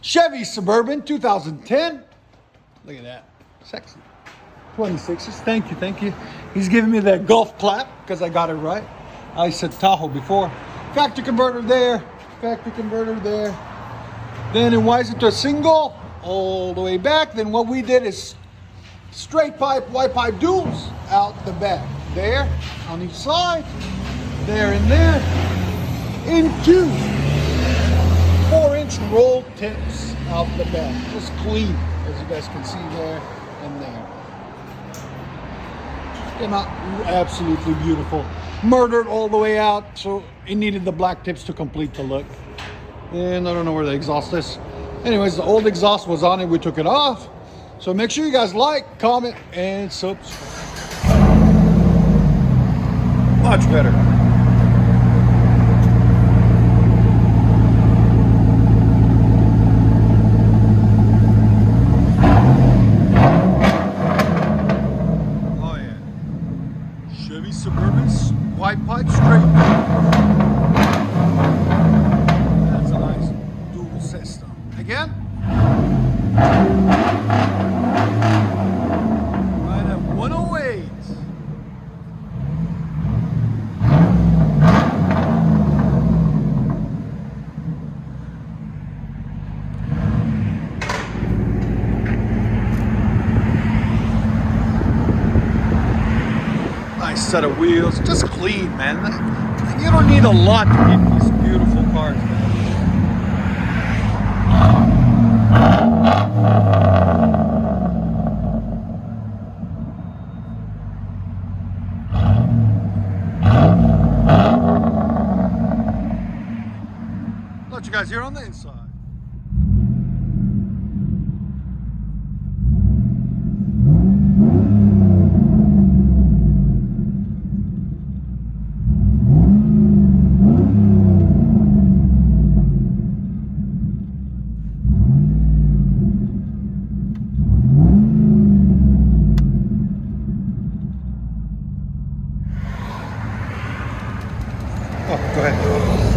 Chevy Suburban 2010. Look at that. Sexy. 26s. Thank you, thank you. He's giving me that golf clap because I got it right. I said Tahoe before. Factory converter there. Factory converter there. Then it winds it to a single all the way back. Then what we did is straight pipe, white pipe duals out the back. There on each side. There and there. Into 4-inch roll tips out the back. Just clean, as you guys can see there and there. Came out absolutely beautiful. Murdered all the way out, so it needed the black tips to complete the look. And I don't know where the exhaust is. Anyways, the old exhaust was on it. We took it off. So make sure you guys like, comment, and subscribe. Much better. Chevy Suburban's white pipe straight. That's a nice dual system. Again. Right at 108. Nice set of wheels, just clean, man. You don't need a lot to get these beautiful cars, man. Let you guys hear on the inside. Oh, go ahead.